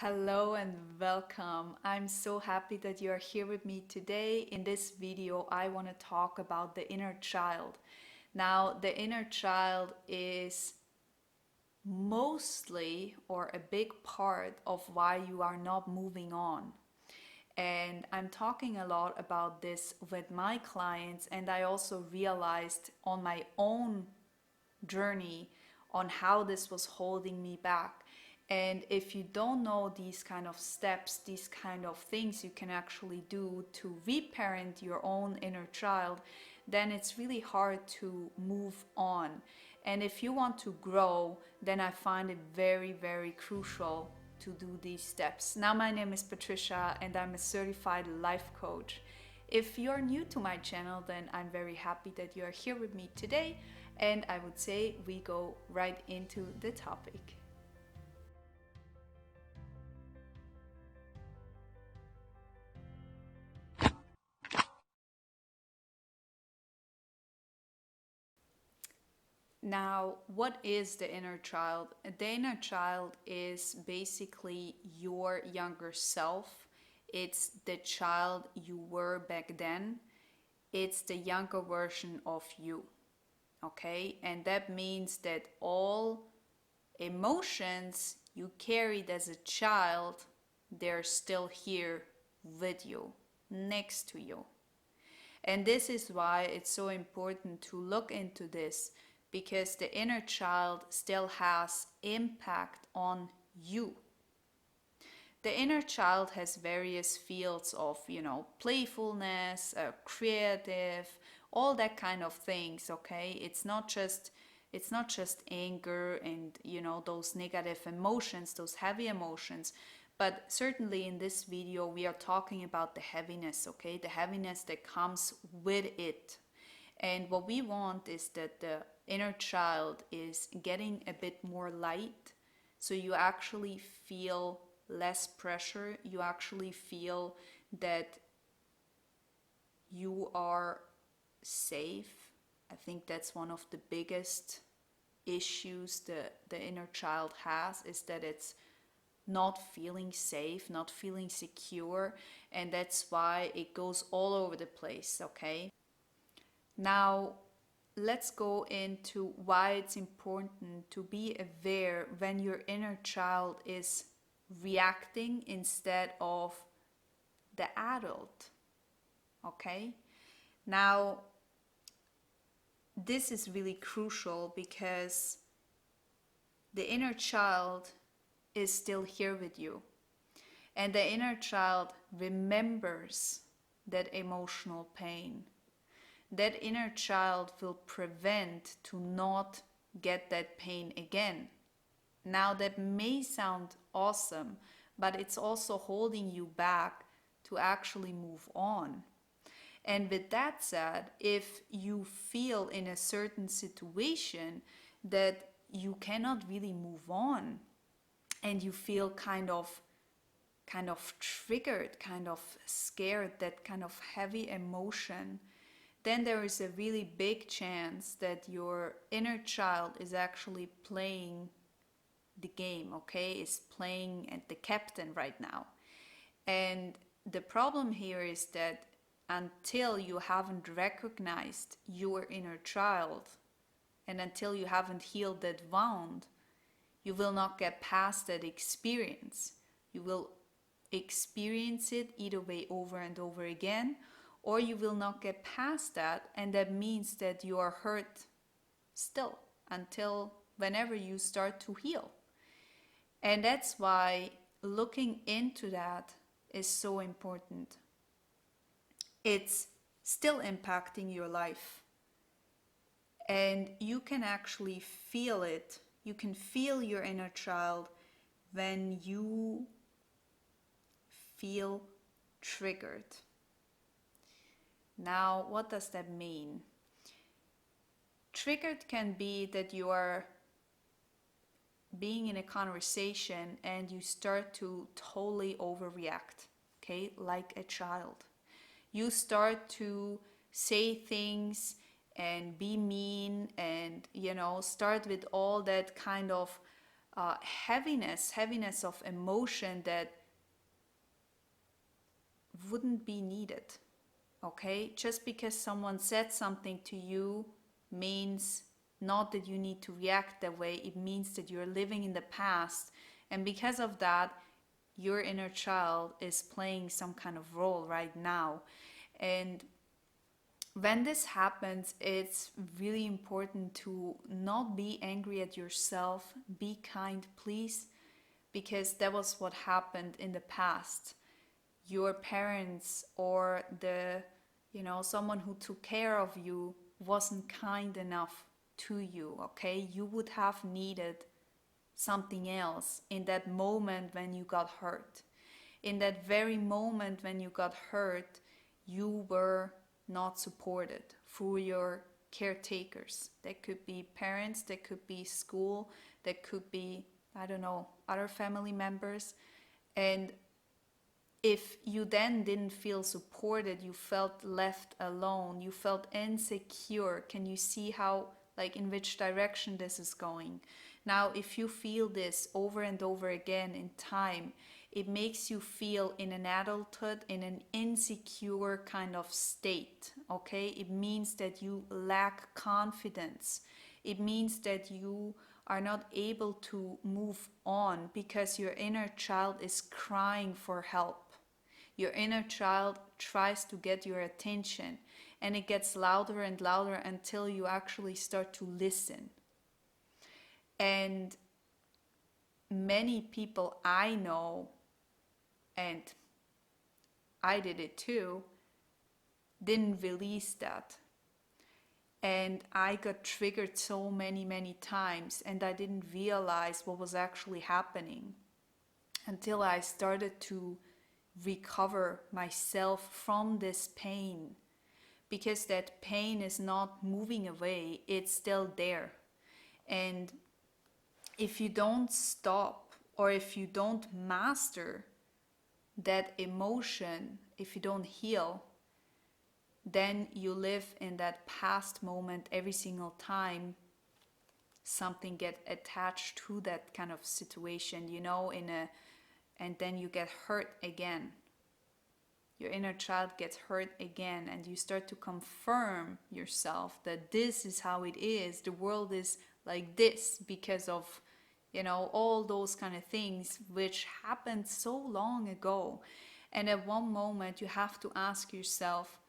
Hello and welcome. I'm so happy that you are here with me today. In this video, I want to talk about the inner child. Now, the inner child is mostly or a big part of why you are not moving on. And I'm talking a lot about this with my clients, and I also realized on my own journey on how this was holding me back. And if you don't know these kind of steps, these kind of things you can actually do to reparent your own inner child, then it's really hard to move on. And if you want to grow, then I find it very, very crucial to do these steps. Now, my name is Patricia and I'm a certified life coach. If you're new to my channel, then I'm very happy that you're here with me today. And I would say we go right into the topic. Now, what is the inner child? The inner child is basically your younger self. It's the child you were back then. It's the younger version of you. Okay? And that means that all emotions you carried as a child, they're still here with you, next to you. And this is why it's so important to look into this, because the inner child still has impact on you. The inner child has various fields of, playfulness, creative, all that kind of things, okay? It's not just anger and, those negative emotions, those heavy emotions. But certainly in this video, we are talking about the heaviness, okay? The heaviness that comes with it. And what we want is that the inner child is getting a bit more light, so you actually feel less pressure. You actually feel that you are safe. I think that's one of the biggest issues the inner child has, is that it's not feeling safe, not feeling secure, and that's why it goes all over the place, okay? Now, let's go into why it's important to be aware when your inner child is reacting instead of the adult, okay? Now, this is really crucial because the inner child is still here with you. And the inner child remembers that emotional pain. That inner child will prevent to not get that pain again. Now that may sound awesome, but it's also holding you back to actually move on. And with that said, if you feel in a certain situation that you cannot really move on, and you feel kind of triggered, kind of scared, that kind of heavy emotion, then there is a really big chance that your inner child is actually playing the game, okay? Is playing at the captain right now. And the problem here is that until you haven't recognized your inner child and until you haven't healed that wound, you will not get past that experience. You will experience it either way over and over again, or you will not get past that, and that means that you are hurt still until whenever you start to heal. And that's why looking into that is so important. It's still impacting your life, and you can actually feel it. You can feel your inner child when you feel triggered. Now, what does that mean? Triggered can be that you are being in a conversation and you start to totally overreact, okay, like a child. You start to say things and be mean and, start with all that kind of heaviness of emotion that wouldn't be needed. Okay, just because someone said something to you means not that you need to react that way. It means that you're living in the past, and because of that, your inner child is playing some kind of role right now. And when this happens, it's really important to not be angry at yourself. Be kind, please, because that was what happened in the past. Your parents or someone who took care of you wasn't kind enough to you. Okay, you would have needed something else in that moment when you got hurt. In that very moment when you got hurt, you were not supported through your caretakers. That could be parents, that could be school, that could be, I don't know, other family members. And if you then didn't feel supported, you felt left alone, you felt insecure. Can you see how, like, in which direction this is going? Now, if you feel this over and over again in time, it makes you feel in an adulthood in an insecure kind of state. Okay, it means that you lack confidence. It means that you are not able to move on because your inner child is crying for help. Your inner child tries to get your attention, and it gets louder and louder until you actually start to listen. And many people I know, and I did it too, didn't release that. And I got triggered so many times, and I didn't realize what was actually happening until I started to recover myself from this pain. Because that pain is not moving away, it's still there. And if you don't stop, or if you don't master that emotion, if you don't heal, then you live in that past moment every single time something get attached to that kind of situation, and then you get hurt again. Your inner child gets hurt again, and you start to confirm yourself that this is how it is. The world is like this because of all those kind of things which happened so long ago. And at one moment you have to ask yourself,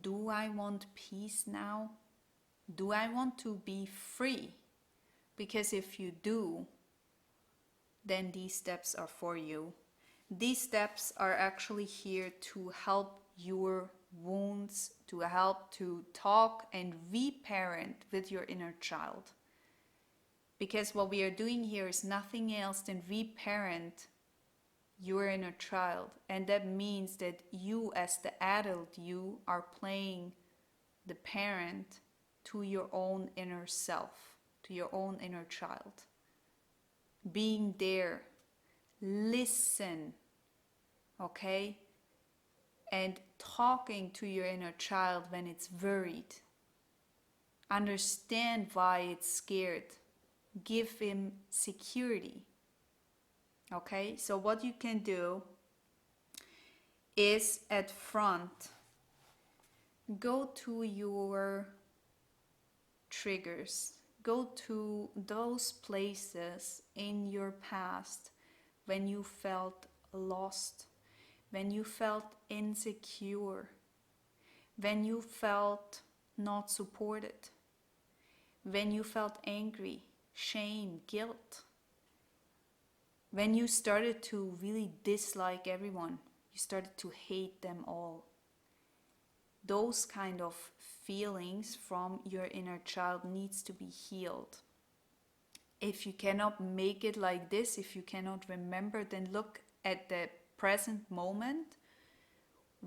do I want peace now? Do I want to be free? Because if you do, then these steps are for you. These steps are actually here to help your wounds, to help to talk and reparent with your inner child. Because what we are doing here is nothing else than reparent your inner child. And that means that you, as the adult, you are playing the parent to your own inner self, to your own inner child. Being there, listen, okay? And talking to your inner child when it's worried. Understand why it's scared. Give him security. Okay, so what you can do is at front, go to your triggers. Go to those places in your past when you felt lost, when you felt insecure, when you felt not supported, when you felt angry, shame, guilt, when you started to really dislike everyone, you started to hate them all. Those kind of feelings from your inner child needs to be healed. If you cannot make it like this, if you cannot remember, then look at the present moment.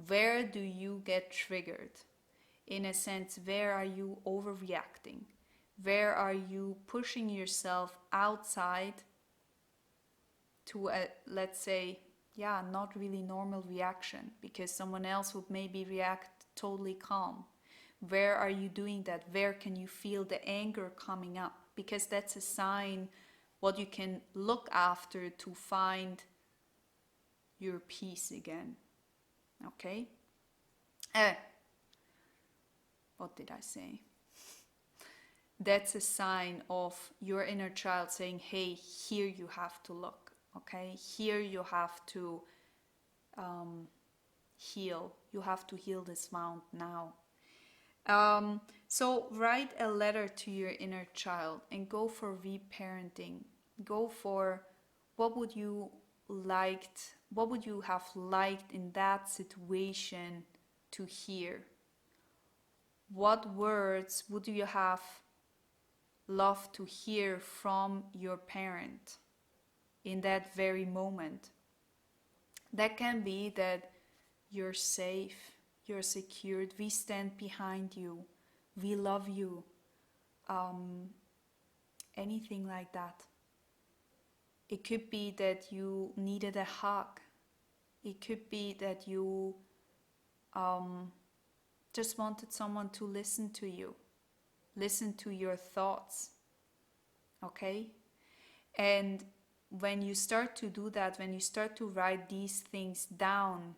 Where do you get triggered? In a sense, where are you overreacting? Where are you pushing yourself outside to a, let's say, not really normal reaction, because someone else would maybe react totally calm? Where are you doing that? Where can you feel the anger coming up? Because that's a sign what you can look after to find your peace again. Okay? What did I say? That's a sign of your inner child saying, hey, here you have to look. Okay? Here you have to heal. You have to heal this wound now. So write a letter to your inner child and go for reparenting. Go for what would you have liked in that situation to hear? What words would you have loved to hear from your parent in that very moment? That can be that you're safe, you're secured, we stand behind you, we love you, anything like that. It could be that you needed a hug. It could be that you just wanted someone to listen to you, listen to your thoughts. Okay? And when you start to do that, when you start to write these things down,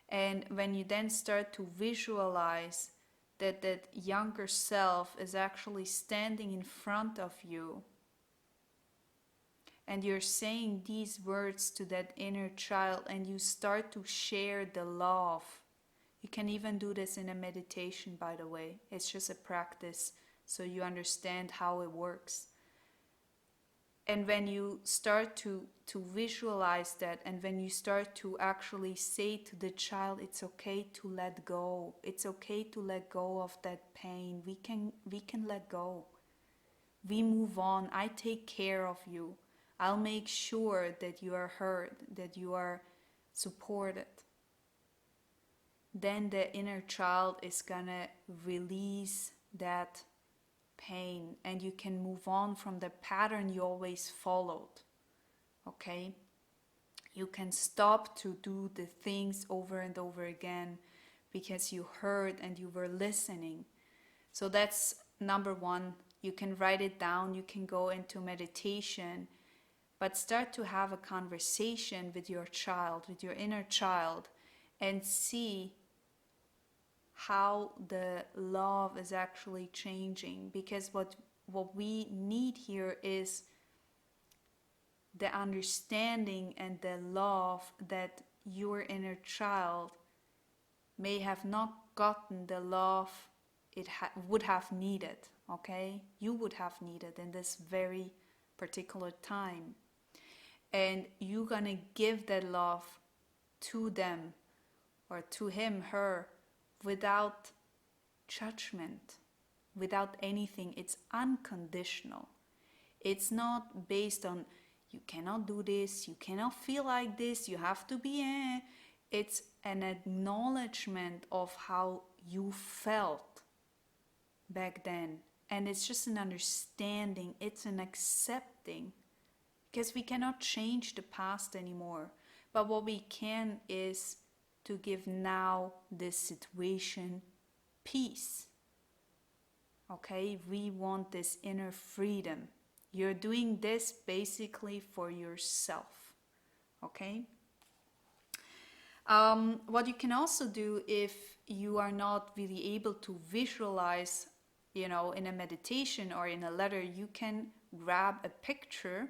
and when you then start to visualize that that younger self is actually standing in front of you, and you're saying these words to that inner child, and you start to share the love. You can even do this in a meditation, by the way. It's just a practice so you understand how it works. And when you start to visualize that, and when you start to actually say to the child, it's okay to let go. It's okay to let go of that pain. We can let go. We move on. I take care of you. I'll make sure that you are heard, that you are supported. Then the inner child is gonna release that pain, and you can move on from the pattern you always followed. Okay? You can stop to do the things over and over again because you heard and you were listening. So that's number one. You can write it down, you can go into meditation, but start to have a conversation with your child, with your inner child, and see how the love is actually changing. Because what we need here is the understanding and the love that your inner child may have not gotten the love it would have needed. Okay, you would have needed in this very particular time, and you're gonna give that love to them or to him, her, without judgment, without anything. It's unconditional. It's not based on you cannot do this, you cannot feel like this, you have to be It's an acknowledgement of how you felt back then, and it's just an understanding, it's an accepting, because we cannot change the past anymore, but what we can is to give now this situation peace. Okay, we want this inner freedom. You're doing this basically for yourself. Okay. What you can also do, if you are not really able to visualize, in a meditation or in a letter, you can grab a picture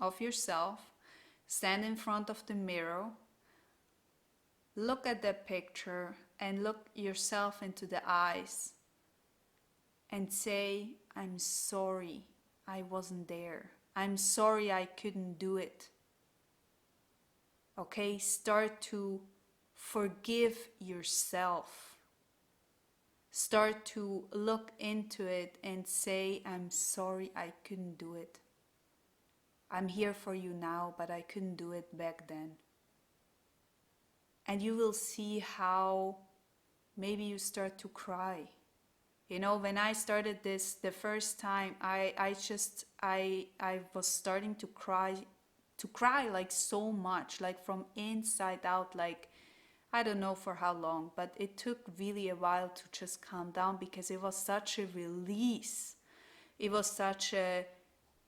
of yourself, stand in front of the mirror, look at that picture and look yourself into the eyes and say, I'm sorry I wasn't there. I'm sorry I couldn't do it. Okay, start to forgive yourself. Start to look into it and say, I'm sorry I couldn't do it. I'm here for you now, but I couldn't do it back then. And you will see how maybe you start to cry. When I started this the first time, I was starting to cry like so much, like from inside out, like I don't know for how long, but it took really a while to just calm down, because it was such a release. It was such a,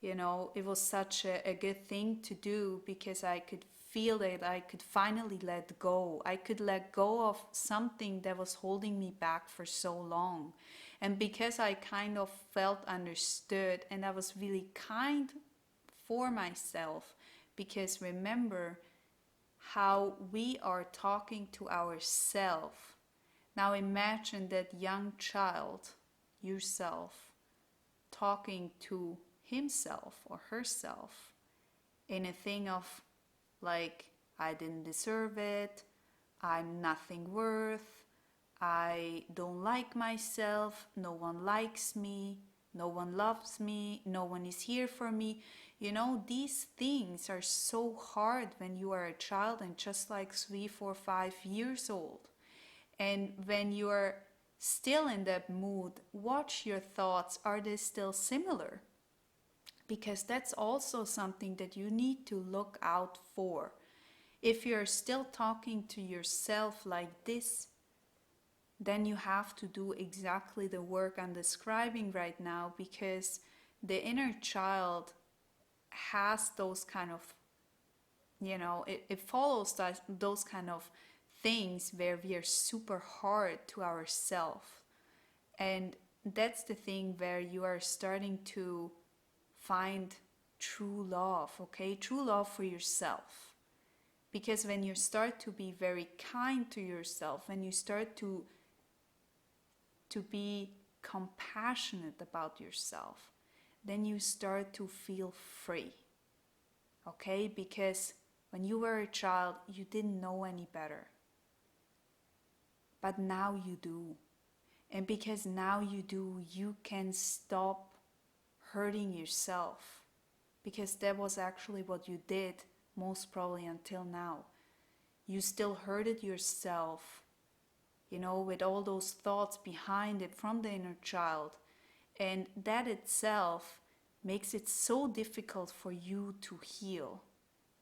It was such a good thing to do because I could feel that I could finally let go. I could let go of something that was holding me back for so long. And because I kind of felt understood and I was really kind for myself, because remember how we are talking to ourselves. Now imagine that young child, yourself, talking to himself or herself in a thing of like, I didn't deserve it, I'm nothing worth, I don't like myself, no one likes me, no one loves me, no one is here for me. These things are so hard when you are a child and just like 3, 4, 5 years old. And when you are still in that mood, watch your thoughts. Are they still similar? Because that's also something that you need to look out for. If you're still talking to yourself like this, then you have to do exactly the work I'm describing right now, because the inner child has those kind of, it follows those kind of things where we are super hard to ourselves. And that's the thing where you are starting to find true love, okay? True love for yourself. Because when you start to be very kind to yourself, when you start to be compassionate about yourself, then you start to feel free, okay? Because when you were a child, you didn't know any better. But now you do. And because now you do, you can stop hurting yourself. Because that was actually what you did, most probably until now. You still hurted yourself, with all those thoughts behind it from the inner child. And that itself makes it so difficult for you to heal.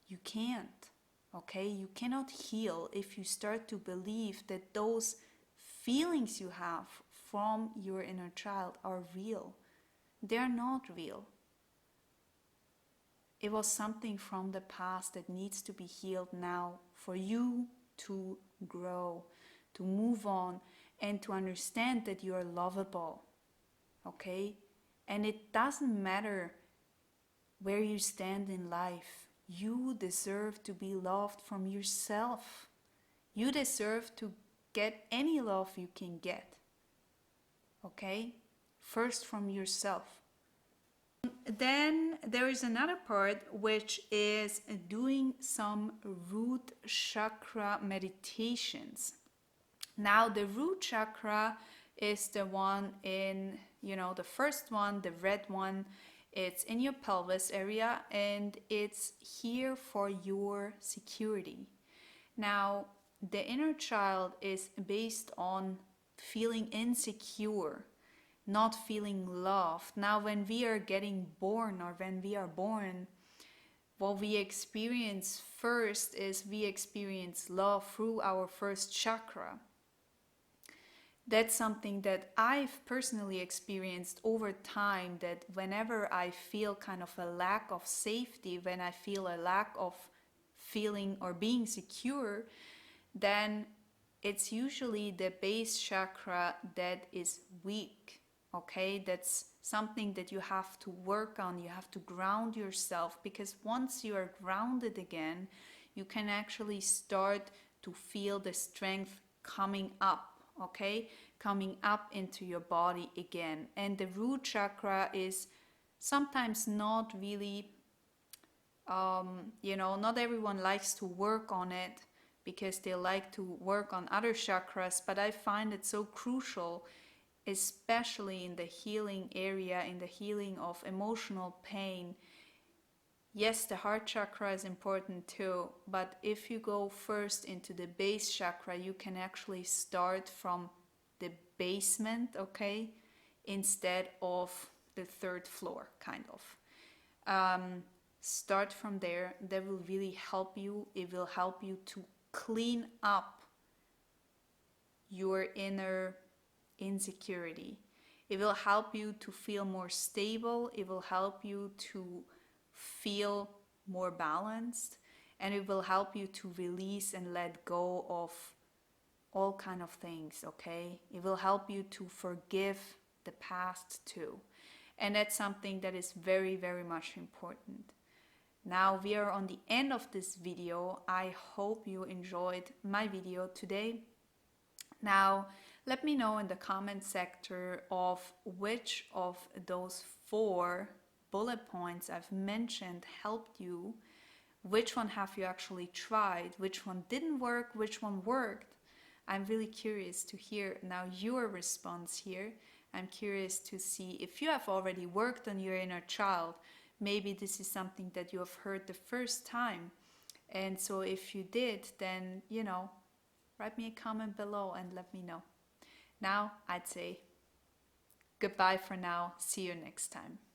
You can't, okay? You cannot heal if you start to believe that those feelings you have from your inner child are real. They're not real. It was something from the past that needs to be healed now for you to grow, to move on, and to understand that you are lovable, okay? And it doesn't matter where you stand in life. You deserve to be loved from yourself. You deserve to get any love you can get, okay? First from yourself. Then there is another part, which is doing some root chakra meditations. Now the root chakra is the one in, the first one, the red one. It's in your pelvis area and it's here for your security. Now the inner child is based on feeling insecure, not feeling loved. Now when we are getting born, or when we are born, what we experience first is we experience love through our first chakra. That's something that I've personally experienced over time, that whenever I feel kind of a lack of safety, when I feel a lack of feeling or being secure, then it's usually the base chakra that is weak. Okay, that's something that you have to work on. You have to ground yourself, because once you are grounded again, you can actually start to feel the strength coming up, okay, coming up into your body again. And the root chakra is sometimes not really, not everyone likes to work on it because they like to work on other chakras, but I find it so crucial, especially in the healing area, in the healing of emotional pain. Yes, the heart chakra is important too, but if you go first into the base chakra, you can actually start from the basement, okay, instead of the third floor, kind of. Start from there. That will really help you. It will help you to clean up your inner insecurity. It will help you to feel more stable. It will help you to feel more balanced, and it will help you to release and let go of all kind of things, okay? It will help you to forgive the past too. And that's something that is very, very much important. Now we are on the end of this video. I hope you enjoyed my video today. Now, let me know in the comment sector of which of those 4 bullet points I've mentioned helped you. Which one have you actually tried? Which one didn't work? Which one worked? I'm really curious to hear now your response here. I'm curious to see if you have already worked on your inner child. Maybe this is something that you have heard the first time. And so if you did, then, write me a comment below and let me know. Now, I'd say goodbye for now. See you next time.